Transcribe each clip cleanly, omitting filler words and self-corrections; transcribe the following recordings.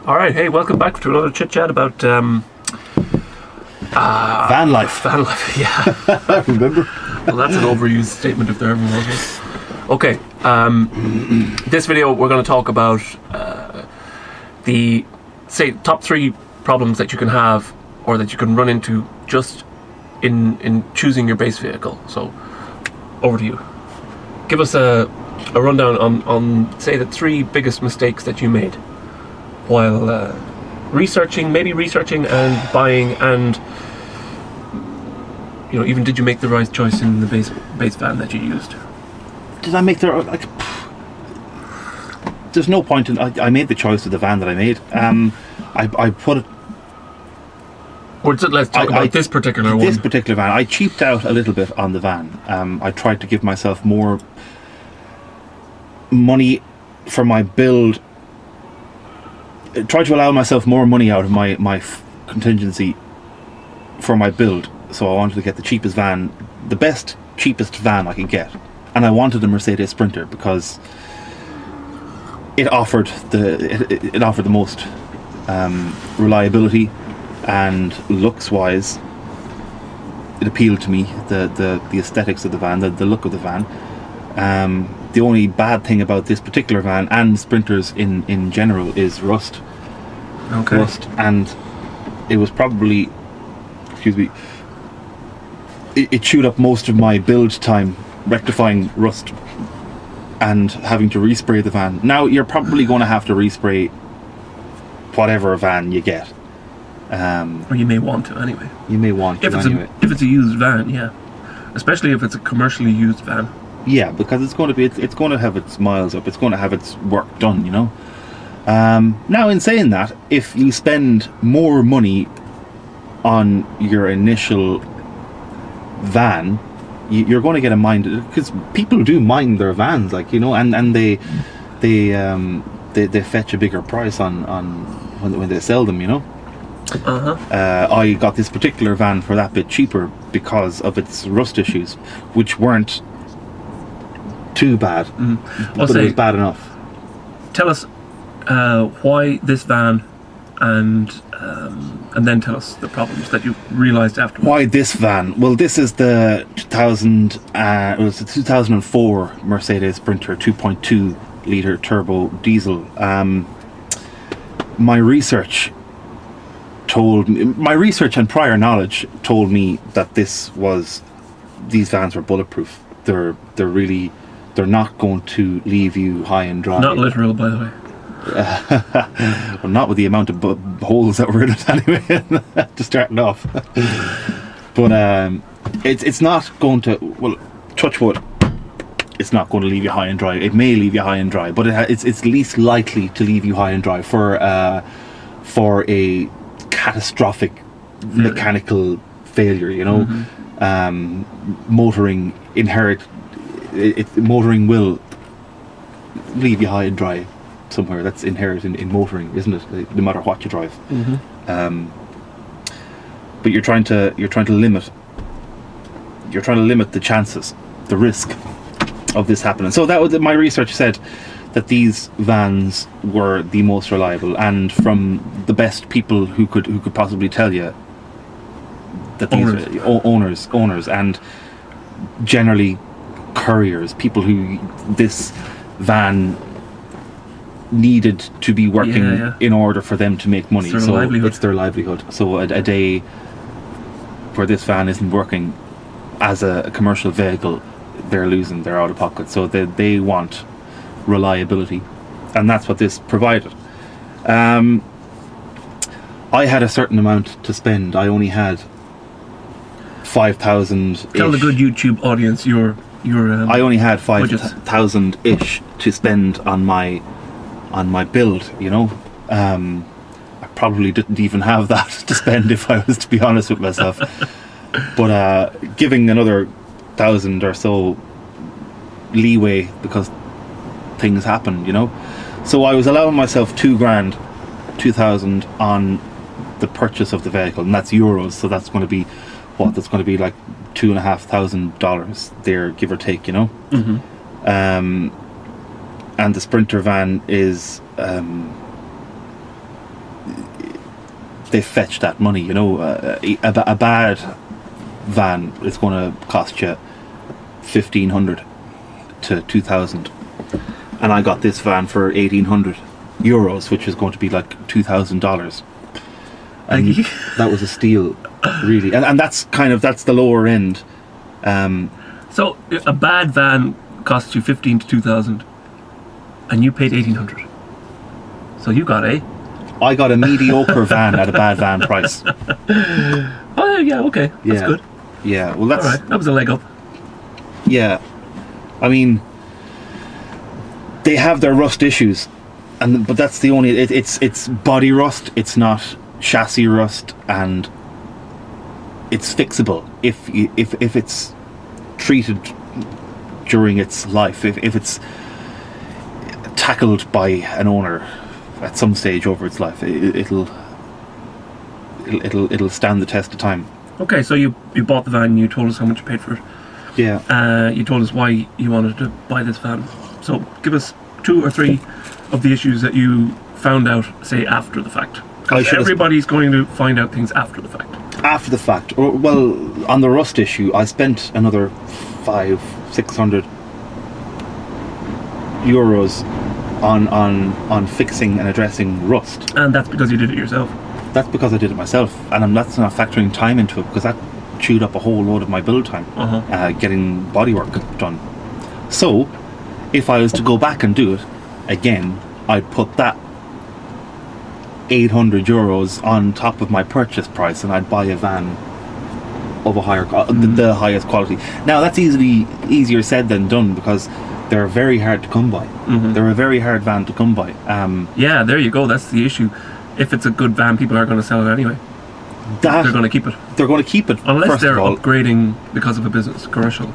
All right, hey, welcome back to another chit chat about van life. van life. Yeah, I remember. well, that's an overused statement if there ever was one. Okay, this video we're going to talk about the top 3 problems that you can have or that you can run into just in choosing your base vehicle. So, over to you. Give us a rundown on say the 3 biggest mistakes that you made while researching and buying, and even did you make the right choice in the base van that you used? Did I make the there's no point in I made the choice of the van that I made. I put it. Or let's talk about this particular one. This particular van, I cheaped out a little bit on the van. I tried to give myself more money for my build. Tried to allow myself more money out of my contingency for my build. So I wanted to get the cheapest van, the best, cheapest van I could get. And I wanted a Mercedes Sprinter because it offered the most reliability, and looks wise it appealed to me, the aesthetics of the van, the look of the van. The only bad thing about this particular van and Sprinters in general is rust. Okay. Rust, and it was probably, it chewed up most of my build time rectifying rust and having to respray the van. Now you're probably going to have to respray whatever van you get. Or you may want to anyway. You may want to anyway. If it's a used van, yeah. Especially if it's a commercially used van. Yeah, because it's going to have its miles up. It's going to have its work done, Now, in saying that, if you spend more money on your initial van, you're going to get a mind, because people do mind their vans, and they fetch a bigger price on when they sell them, I got this particular van for that bit cheaper because of its rust issues, which weren't too bad, but it was bad enough. Tell us why this van, and then tell us the problems that you realised afterwards. Why this van? Well, this is the 2004 Mercedes Sprinter 2.2 litre turbo diesel. My research and prior knowledge told me that these vans were bulletproof. They're not going to leave you high and dry. Not literal, by the way. Well, not with the amount of holes that were in it anyway, to start off. But it's not going to, well, touch wood, it's not going to leave you high and dry. It may leave you high and dry, but it's least likely to leave you high and dry for a catastrophic mechanical failure, motoring motoring will leave you high and dry somewhere. That's inherent in motoring, isn't it? No matter what you drive. But you're trying to limit the chances, the risk of this happening. So that was my research said that these vans were the most reliable, and from the best people who could possibly tell you that these owners and generally couriers, people who this van needed to be working in order for them to make money. It's their livelihood. So a day where this van isn't working as a commercial vehicle, they're losing, they're out of pocket. So they want reliability, and that's what this provided. I had a certain amount to spend. I only had 5,000. Tell the good YouTube audience your I only had 5,000 ish to spend on my build. I probably didn't even have that to spend, if I was to be honest with myself. But giving another 1,000 or so leeway because things happen, So I was allowing myself 2,000 on the purchase of the vehicle, and that's euros. So that's going to be that's going to be like $2,500 there, give or take, Mm-hmm. And the Sprinter van is they fetch that money. You know, a bad van is going to cost you 1,500 to 2,000, and I got this van for 1,800 euros, which is going to be like $2,000. And that was a steal, really, and that's the lower end. So a bad van costs you 15 to 2,000, and you paid 1,800. So you got I got a mediocre van at a bad van price. Oh yeah, okay, that's good. Yeah, well, that's all right. That was a leg up. Yeah, I mean, they have their rust issues, but that's the only. It's body rust. It's not chassis rust, and it's fixable if it's treated during its life. If it's tackled by an owner at some stage over its life, it'll stand the test of time. Okay, so you bought the van and you told us how much you paid for it. Yeah. You told us why you wanted to buy this van. So give us 2 or 3 of the issues that you found out, say, after the fact. Because everybody's going to find out things after the fact. After the fact. Well, on the rust issue, I spent another 500-600 euros on fixing and addressing rust. And that's because you did it yourself. That's because I did it myself, and that's not factoring time into it, because that chewed up a whole load of my build time, getting bodywork done. So, if I was to go back and do it again, I'd put that 800 euros on top of my purchase price, and I'd buy a van of a higher, the highest quality. Now, that's easier said than done, because they're very hard to come by. They're a very hard van to come by. Yeah, there you go. That's the issue. If it's a good van, people are going to sell it anyway. They're going to keep it. They're going to keep it, unless they're upgrading because of a business commercial.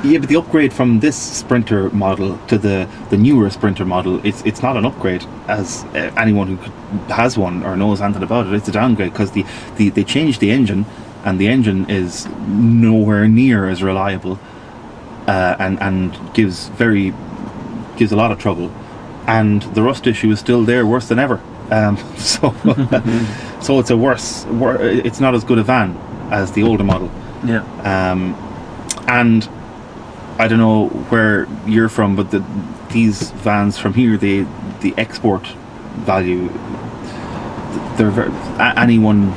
Yeah, but the upgrade from this Sprinter model to the newer Sprinter model, it's not an upgrade, as anyone who has one or knows anything about it. It's a downgrade, because they changed the engine, and the engine is nowhere near as reliable, and gives a lot of trouble, and the rust issue is still there, worse than ever. So it's it's not as good a van as the older model. Yeah. And I don't know where you're from, but these vans from here, the export value, they're anyone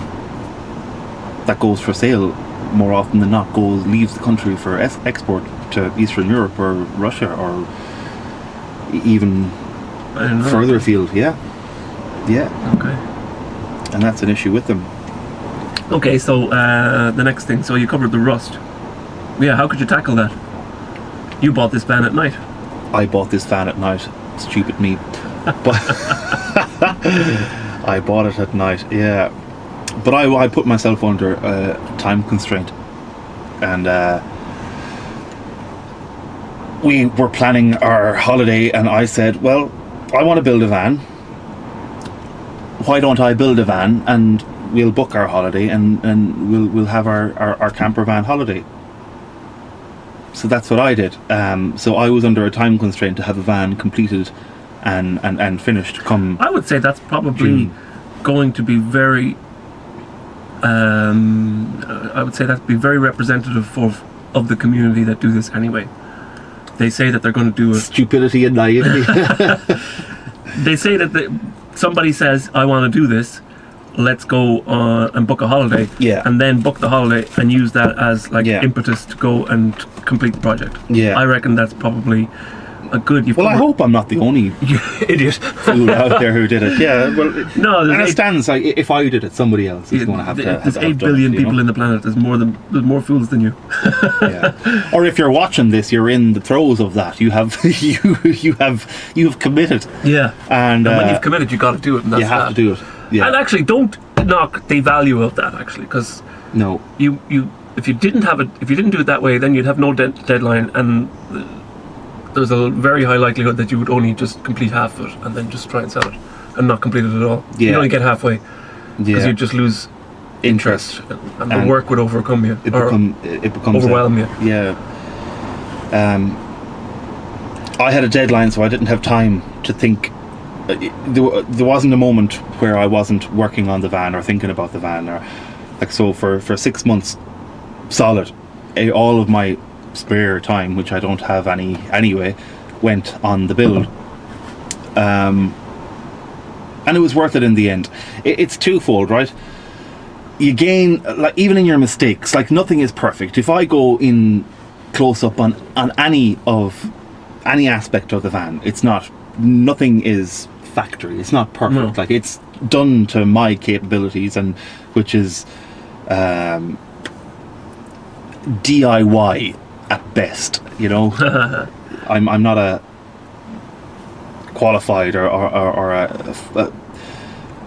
that goes for sale more often than not leaves the country for export to Eastern Europe or Russia or even further afield. Yeah. Okay. And that's an issue with them. Okay, so the next thing, so you covered the rust. Yeah, how could you tackle that? You bought this van at night. I bought this van at night. Stupid me. But I bought it at night, yeah. But I put myself under a time constraint. And we were planning our holiday, and I said, well, I want to build a van. Why don't I build a van and we'll book our holiday and we'll have our campervan holiday. So that's what I did. So I was under a time constraint to have a van completed and finished come. I would say that's probably going to be very I would say that'd be very representative of the community that do this anyway. They say that they're going to do it. Stupidity and naivety. They say that somebody says, I want to do this, let's go and book a holiday. Yeah. And then book the holiday and use that as impetus to go and complete the project. Yeah. I reckon that's probably a good... I hope I'm not the only idiot fool out there who did it. Yeah, well, no, and it stands like if I did it, somebody else is going to have to. There's 8 billion people in the planet. There's more fools than you. Yeah. Or if you're watching this, you're in the throes of that. You have you've committed. Yeah. And when you've committed, you got to do it. And that's you have to do it. Yeah. And actually, don't knock the value of that. Actually, because no, you if you didn't do it that way, then you'd have no deadline, and there's a very high likelihood that you would only just complete half of it and then just try and sell it and not complete it at all. Yeah. You'd only get halfway because you'd just lose interest and the work would overcome you. It becomes overwhelm you. Yeah. I had a deadline, so I didn't have time to think there wasn't a moment where I wasn't working on the van or thinking about the van, or like, so for 6 months solid, all of my spare time, which I don't have any anyway, went on the build. And it was worth it in the end. It's twofold, right? You gain, like, even in your mistakes, like, nothing is perfect. If I go in close up on any aspect of the van, nothing is factory. It's not perfect. No. Like, it's done to my capabilities, and which is DIY at best, you know. I'm not a qualified or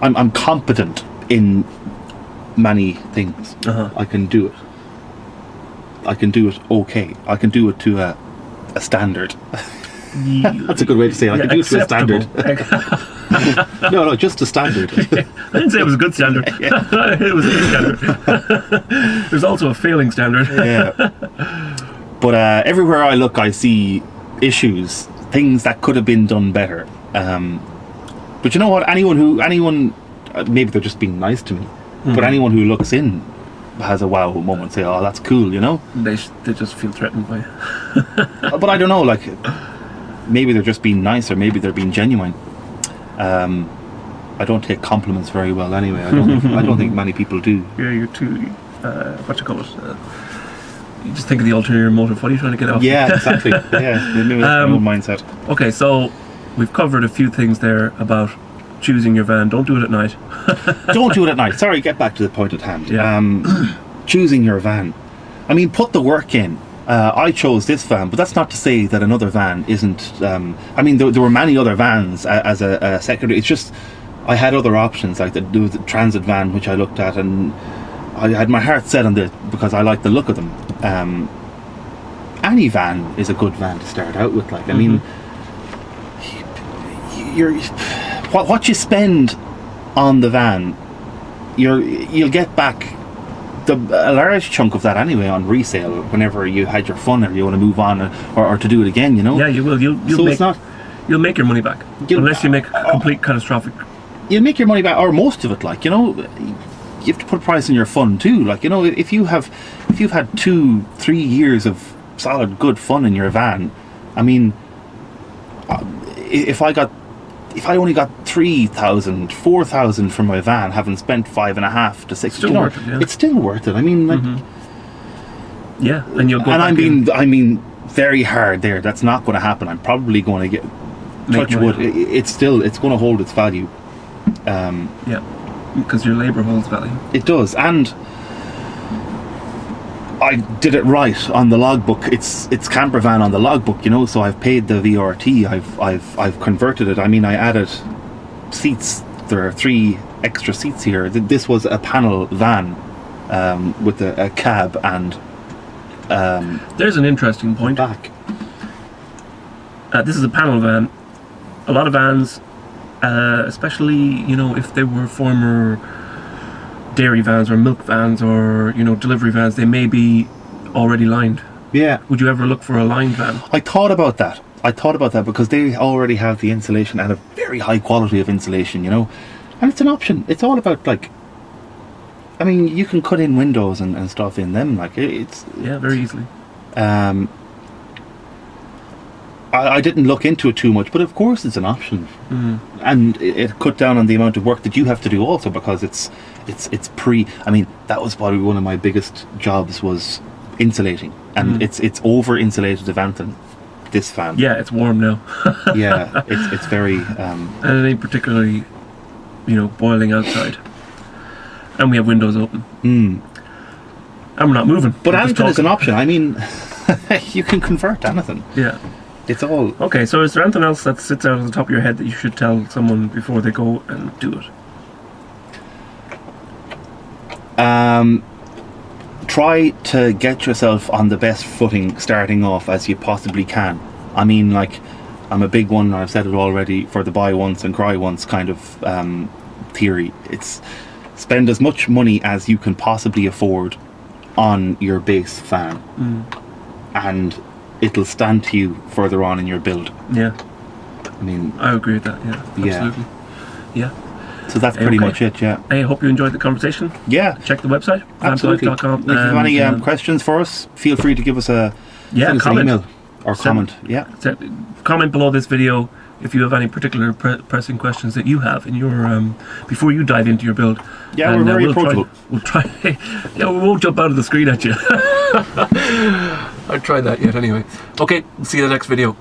I'm competent in many things. I can do it. I can do it okay. I can do it to a standard. That's a good way to say it. I can do it to a standard. No, just a standard. I didn't say it was a good standard. It was a good standard. There's also a failing standard. Yeah. But everywhere I look, I see issues, things that could have been done better. But you know what? Anyone, maybe they're just being nice to me. But anyone who looks in has a wow moment. Say, "Oh, that's cool," you know. They just feel threatened by it. But I don't know. Like, maybe they're just being nice, or maybe they're being genuine. I don't take compliments very well anyway. I don't think many people do. Yeah, you're too. What you call it? You just think of the ulterior motive. What are you trying to get out? Yeah, exactly. Yeah, maybe that's my own mindset. Okay, so we've covered a few things there about choosing your van. Don't do it at night. Don't do it at night. Sorry, get back to the point at hand. Yeah. Choosing your van. I mean, put the work in. I chose this van, but that's not to say that another van isn't. I mean, there were many other vans as a secondary. It's just I had other options, like there was the transit van, which I looked at, and I had my heart set on it because I like the look of them. Any van is a good van to start out with. Like, I mean, what you spend on the van, you'll get back a large chunk of that anyway on resale whenever you had your fun or you want to move on or to do it again, you know. Yeah, you will. You'll make your money back unless you make a complete catastrophic. You'll make your money back, or most of it. Like, you know, you have to put a price on your fun too. Like, you know, if you've had 2-3 years of solid good fun in your van, I mean, if I only got 3,000, 4,000 from my van, having spent 5.5 to 6, still worth it, yeah. It's still worth it. I mean, like, yeah, and you'll go. And I mean, very hard there. That's not going to happen. I'm probably going to touch wood. It's going to hold its value. Yeah, because your labour holds value. It does, and I did it right on the logbook. It's Campervan on the logbook, you know. So I've paid the VRT. I've converted it. I mean, I added seats. There are 3 extra seats here. This was a panel van with a cab and. There's an interesting point. Back. This is a panel van. A lot of vans, especially, you know, if they were former dairy vans or milk vans or, you know, delivery vans, they may be already lined. Yeah. Would you ever look for a lined van? I thought about that because they already have the insulation and a very high quality of insulation, you know, and it's an option. It's all about, like, I mean, you can cut in windows and stuff in them, like, it's very easily. I didn't look into it too much, but of course it's an option, and it cut down on the amount of work that you have to do also, because it's I mean, that was probably one of my biggest jobs, was insulating, and it's over insulated the van than this fan. Yeah, it's warm now. Yeah, it's very and it ain't particularly, you know, boiling outside, and we have windows open. And we're not moving. But anything is an option. I mean, you can convert anything. Yeah. It's all... Okay, so is there anything else that sits out of the top of your head that you should tell someone before they go and do it? Try to get yourself on the best footing starting off as you possibly can. I mean, like, I'm a big one, I've said it already, for the buy once and cry once kind of theory. It's spend as much money as you can possibly afford on your base fan. And it'll stand to you further on in your build. Yeah. I mean, I agree with that. Yeah, absolutely. Yeah. So that's pretty much it. Yeah. I hope you enjoyed the conversation. Yeah. Check the website. Absolutely. If you have any questions for us, feel free to give us an email or comment. Yeah. Comment below this video if you have any particular pressing questions that you have in your before you dive into your build. Yeah, we're very approachable. We'll try. Yeah, we won't jump out of the screen at you. I've tried that yet anyway. Okay, see you in the next video.